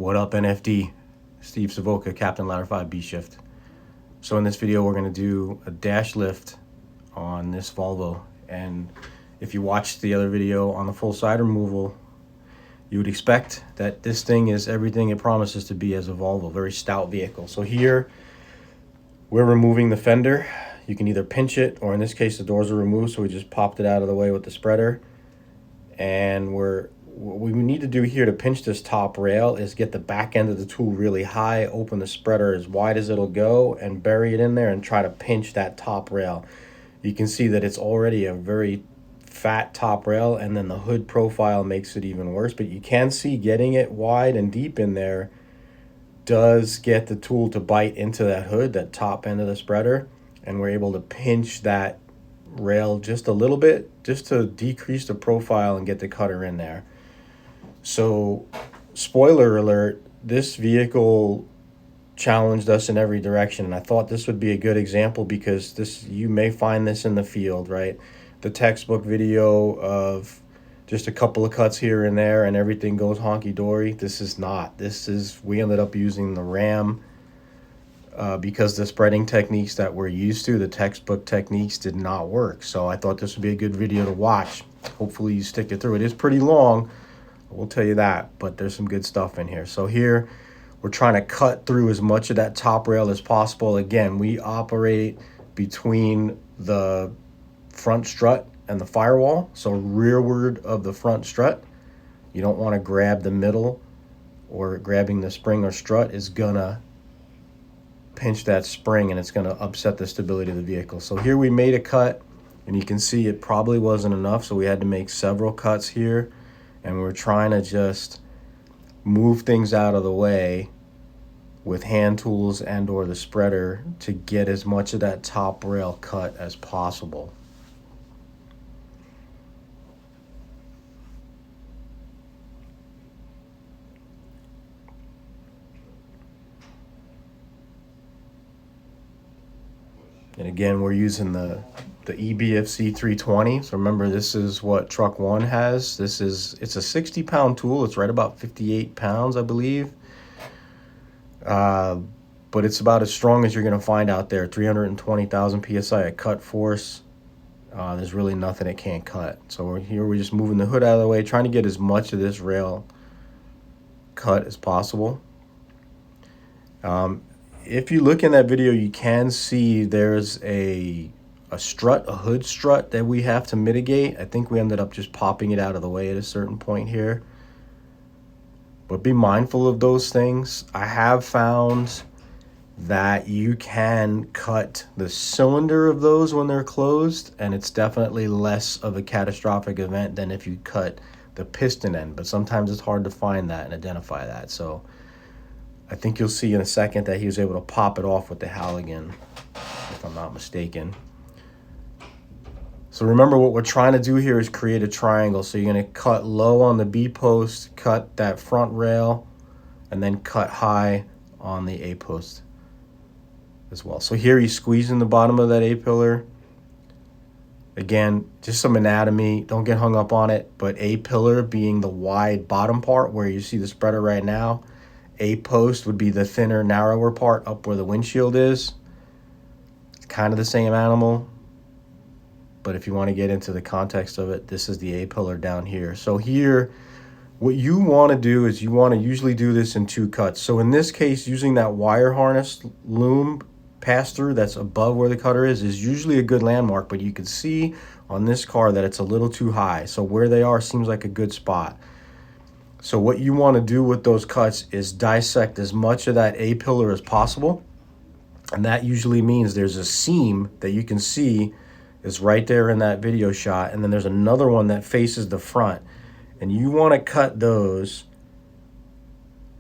What up, NFD? Steve Savoca, Captain Ladder 5 B Shift. So in this video, we're going to do a dash lift on this Volvo. And if you watched the other video on the full side removal, you would expect that this thing is everything it promises to be as a Volvo, very stout vehicle. So here, we're removing the fender. You can either pinch it, or in this case, the doors are removed, so we just popped it out of the way with the spreader. And what we need to do here to pinch this top rail is get the back end of the tool really high, open the spreader as wide as it'll go, and bury it in there and try to pinch that top rail. You can see that it's already a very fat top rail, and then the hood profile makes it even worse. But you can see getting it wide and deep in there does get the tool to bite into that hood, that top end of the spreader, and we're able to pinch that rail just a little bit, just to decrease the profile and get the cutter in there. So, spoiler alert, this vehicle challenged us in every direction, and I thought this would be a good example because you may find this in the field, right? The textbook video of just a couple of cuts here and there and everything goes honky-dory. This is not. We ended up using the Ram because the spreading techniques that we're used to, the textbook techniques, did not work. So I thought this would be a good video to watch. Hopefully you stick it through. It is pretty long, I will tell you that, but there's some good stuff in here. So here, we're trying to cut through as much of that top rail as possible. Again, we operate between the front strut and the firewall, so rearward of the front strut. You don't want to grab the middle, or grabbing the spring or strut is gonna pinch that spring and it's gonna upset the stability of the vehicle. So here we made a cut, and you can see it probably wasn't enough, so we had to make several cuts here, and we're trying to just move things out of the way with hand tools and or the spreader to get as much of that top rail cut as possible. And again, we're using the EBFC 320. So remember, this is what Truck One has. It's a 60-pound tool. It's right about 58 pounds, I believe. But it's about as strong as you're going to find out there. 320,000 PSI at cut force. There's really nothing it can't cut. So we're just moving the hood out of the way, trying to get as much of this rail cut as possible. If you look in that video, you can see there's a strut, a hood strut that we have to mitigate. I think we ended up just popping it out of the way at a certain point here. But be mindful of those things. I have found that you can cut the cylinder of those when they're closed, and it's definitely less of a catastrophic event than if you cut the piston end. But sometimes it's hard to find that and identify that. So I think you'll see in a second that he was able to pop it off with the Halligan, if I'm not mistaken. So remember, what we're trying to do here is create a triangle. So you're going to cut low on the B post, cut that front rail, and then cut high on the A post as well. So here he's squeezing the bottom of that A pillar. Again, just some anatomy. Don't get hung up on it. But A pillar being the wide bottom part where you see the spreader right now. A post would be the thinner, narrower part up where the windshield is. It's kind of the same animal, but if you want to get into the context of it, this is the A pillar down here. So here, what you want to do is you want to usually do this in two cuts. So in this case, using that wire harness loom pass-through that's above where the cutter is usually a good landmark, but you can see on this car that it's a little too high. So where they are seems like a good spot. So what you want to do with those cuts is dissect as much of that A pillar as possible. And that usually means there's a seam that you can see is right there in that video shot. And then there's another one that faces the front. And you want to cut those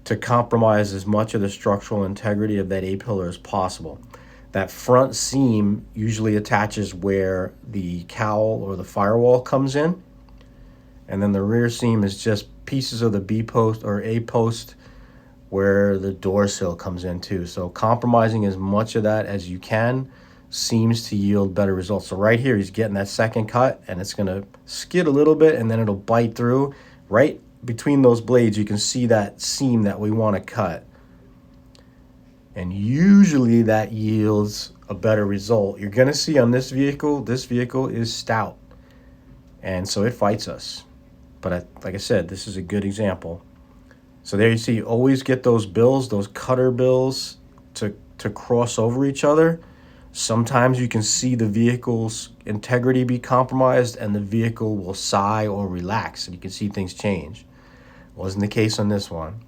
to compromise as much of the structural integrity of that A pillar as possible. That front seam usually attaches where the cowl or the firewall comes in. And then the rear seam is just pieces of the B post or A post where the door sill comes in too. So compromising as much of that as you can seems to yield better results. So right here, he's getting that second cut, and it's going to skid a little bit, and then it'll bite through right between those blades, you can see that seam that we want to cut. And usually that yields a better result. You're going to see on this vehicle is stout. And so it fights us. But like I said, this is a good example. So there you see, always get those bills, those cutter bills to cross over each other. Sometimes you can see the vehicle's integrity be compromised and the vehicle will sigh or relax, and you can see things change. Wasn't the case on this one.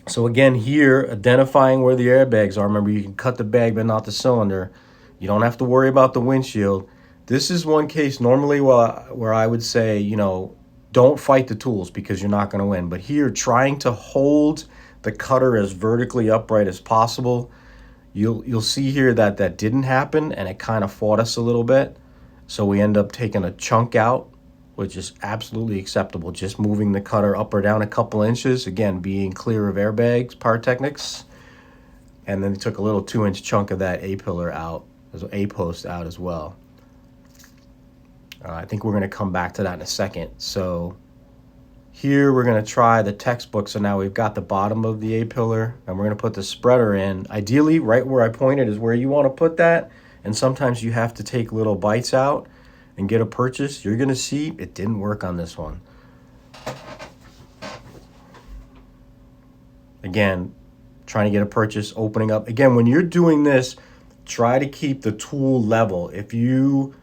So again, here, identifying where the airbags are. Remember, you can cut the bag but not the cylinder. You don't have to worry about the windshield. This is one case normally where I would say, you know, don't fight the tools because you're not going to win. But here, trying to hold the cutter as vertically upright as possible, you'll see here that didn't happen, and it kind of fought us a little bit. So we end up taking a chunk out, which is absolutely acceptable. Just moving the cutter up or down a couple inches, again, being clear of airbags, pyrotechnics. And then we took a little 2-inch chunk of that A-pillar out, A-post out as well. I think we're going to come back to that in a second. So here we're going to try the textbook. So now we've got the bottom of the A-pillar, and we're going to put the spreader in. Ideally, right where I pointed is where you want to put that. And sometimes you have to take little bites out and get a purchase. You're going to see it didn't work on this one. Again, trying to get a purchase, opening up. Again, when you're doing this, try to keep the tool level. If you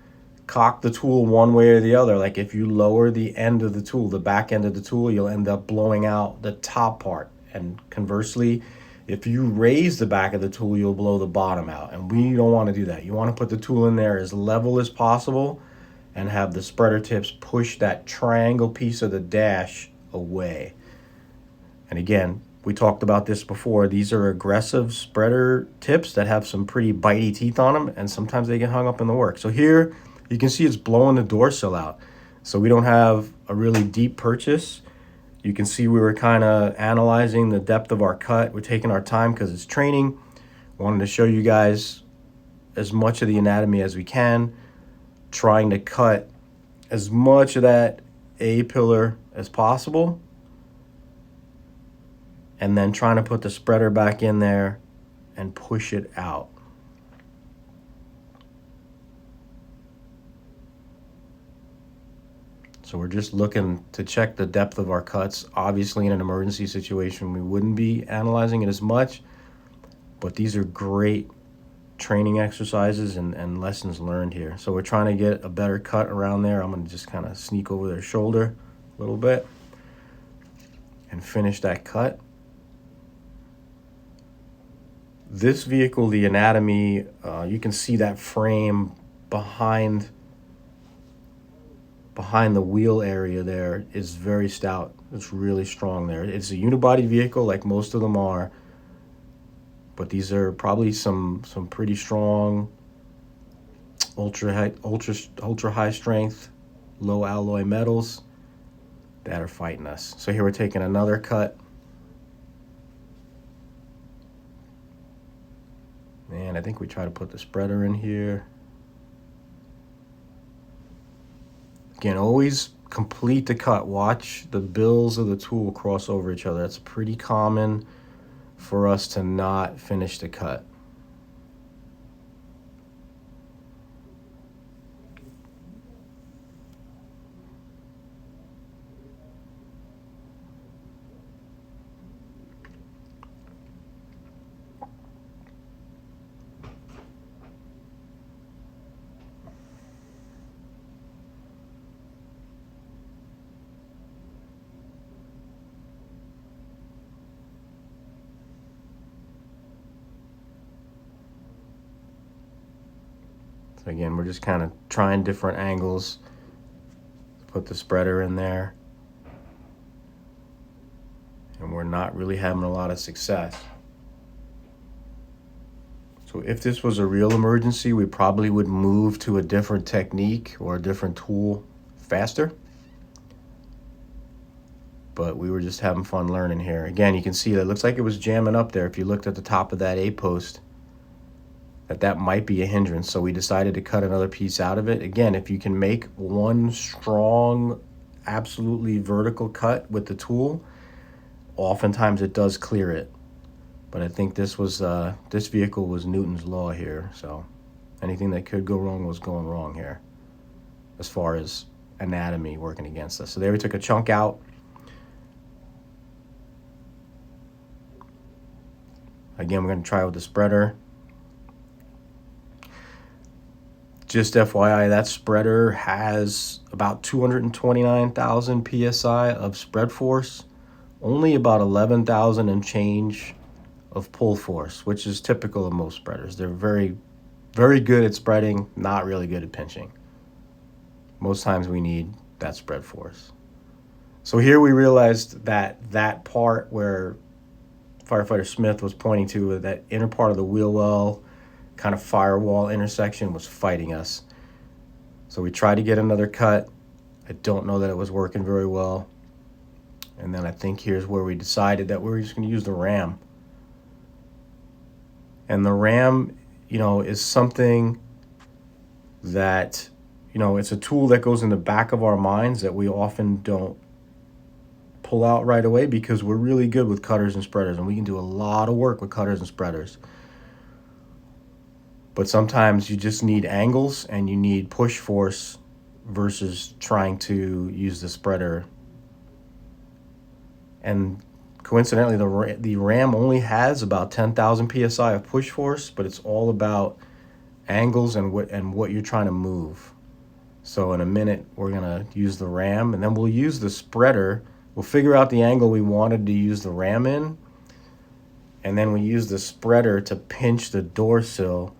cock the tool one way or the other, like if you lower the end of the tool, the back end of the tool, you'll end up blowing out the top part. And conversely, if you raise the back of the tool, you'll blow the bottom out. And we don't want to do that. You want to put the tool in there as level as possible and have the spreader tips push that triangle piece of the dash away. And again, we talked about this before. These are aggressive spreader tips that have some pretty bitey teeth on them, and sometimes they get hung up in the work. So here, you can see it's blowing the door sill out. So we don't have a really deep purchase. You can see we were kind of analyzing the depth of our cut. We're taking our time because it's training. Wanted to show you guys as much of the anatomy as we can, trying to cut as much of that A-pillar as possible, and then trying to put the spreader back in there and push it out. So we're just looking to check the depth of our cuts. Obviously, in an emergency situation, we wouldn't be analyzing it as much, but these are great training exercises and lessons learned here. So we're trying to get a better cut around there. I'm gonna just kind of sneak over their shoulder a little bit and finish that cut. This vehicle, the anatomy, you can see that frame behind the wheel area there is very stout. It's really strong there. It's a unibody vehicle like most of them are, but these are probably some pretty strong ultra high strength, low alloy metals that are fighting us. So here we're taking another cut. And I think we try to put the spreader in here. Again, always complete the cut. Watch the bills of the tool cross over each other. That's pretty common for us to not finish the cut. Again, we're just kind of trying different angles. Put the spreader in there. And we're not really having a lot of success. So if this was a real emergency, we probably would move to a different technique or a different tool faster. But we were just having fun learning here. Again, you can see that it looks like it was jamming up there. If you looked at the top of that A-post, that might be a hindrance. So we decided to cut another piece out of it. Again, if you can make one strong absolutely vertical cut with the tool, oftentimes it does clear it. But I think this vehicle was Newton's law here, so anything that could go wrong was going wrong here as far as anatomy working against us. So there we took a chunk out. Again, we're going to try with the spreader. Just FYI, that spreader has about 229,000 PSI of spread force, only about 11,000 and change of pull force, which is typical of most spreaders. They're very, very good at spreading, not really good at pinching. Most times we need that spread force. So here we realized that part where Firefighter Smith was pointing to, that inner part of the wheel well kind of firewall intersection, was fighting us. So we tried to get another cut. I don't know that it was working very well. And then I think here's where we decided that we were just going to use the ram. And the ram, is something that, it's a tool that goes in the back of our minds that we often don't pull out right away, because we're really good with cutters and spreaders, and we can do a lot of work with cutters and spreaders. But sometimes you just need angles and you need push force versus trying to use the spreader. And coincidentally, the ram only has about 10,000 PSI of push force, but it's all about angles and what you're trying to move. So in a minute, we're gonna use the ram, and then we'll use the spreader. We'll figure out the angle we wanted to use the ram in, and then we use the spreader to pinch the door sill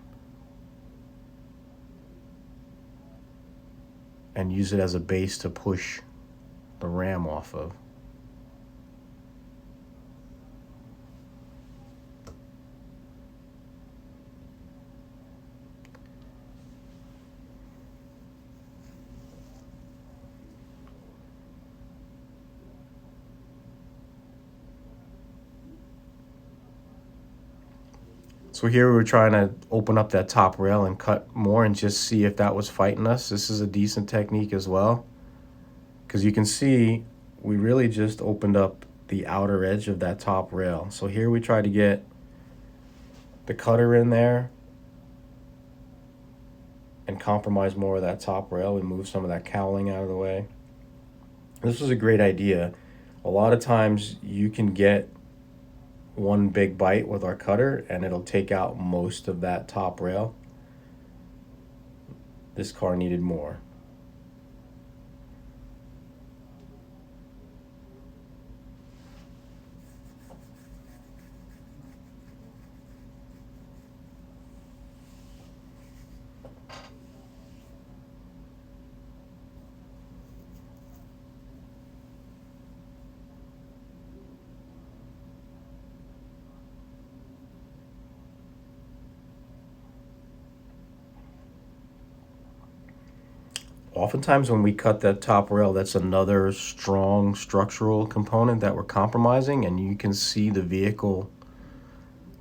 and use it as a base to push the ram off of. So here we were trying to open up that top rail and cut more and just see if that was fighting us. This is a decent technique as well, because you can see we really just opened up the outer edge of that top rail. So here we try to get the cutter in there and compromise more of that top rail. We move some of that cowling out of the way. This was a great idea. A lot of times you can get one big bite with our cutter and it'll take out most of that top rail. This car needed more. Oftentimes when we cut that top rail, that's another strong structural component that we're compromising, and you can see the vehicle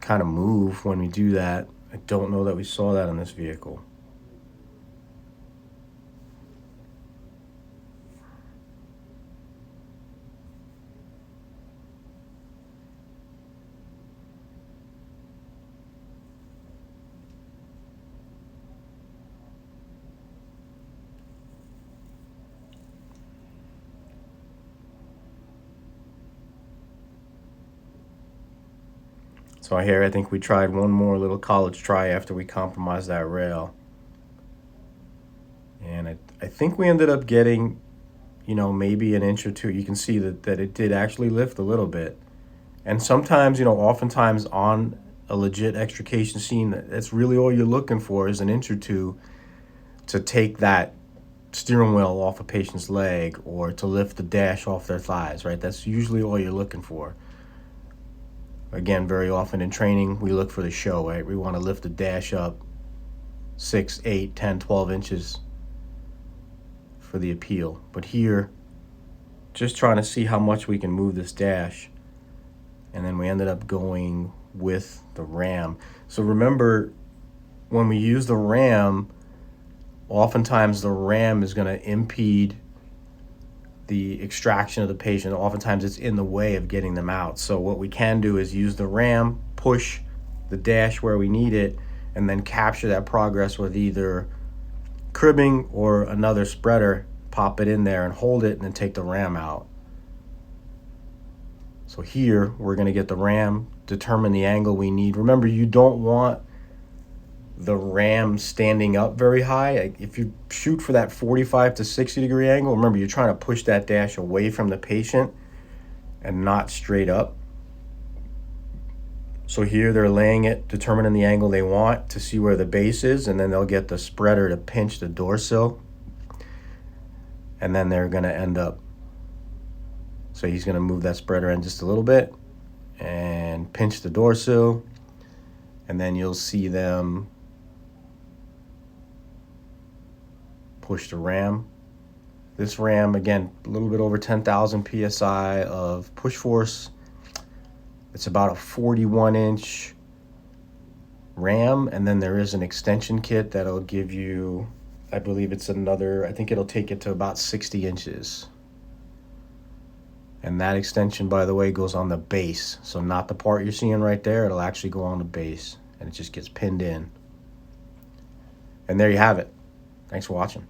kind of move when we do that. I don't know that we saw that in this vehicle. So here I think we tried one more little college try after we compromised that rail. And I think we ended up getting, maybe an inch or two. You can see that it did actually lift a little bit. And sometimes, oftentimes on a legit extrication scene, that's really all you're looking for is an inch or two to take that steering wheel off a patient's leg or to lift the dash off their thighs, right? That's usually all you're looking for. Again, very often in training, we look for the show, right? We want to lift the dash up 6, 8, 10, 12 inches for the appeal. But here, just trying to see how much we can move this dash. And then we ended up going with the ram. So remember, when we use the ram, oftentimes the ram is going to impede the extraction of the patient. Oftentimes it's in the way of getting them out. So what we can do is use the ram, push the dash where we need it, and then capture that progress with either cribbing or another spreader, pop it in there and hold it, and then take the ram out. So here we're going to get the ram, determine the angle we need. Remember, you don't want the ram standing up very high. If you shoot for that 45 to 60 degree angle, remember you're trying to push that dash away from the patient and not straight up. So here they're laying it, determining the angle they want to see where the base is, and then they'll get the spreader to pinch the dorsal, and then they're going to end up. So he's going to move that spreader in just a little bit and pinch the dorsal, and then you'll see them push the ram. This ram, again, a little bit over 10,000 psi of push force. It's about a 41-inch ram, and then there is an extension kit that'll give you, I believe it's another, I think it'll take it to about 60 inches. And that extension, by the way, goes on the base. So not the part you're seeing right there, it'll actually go on the base, and it just gets pinned in. And there you have it. Thanks for watching.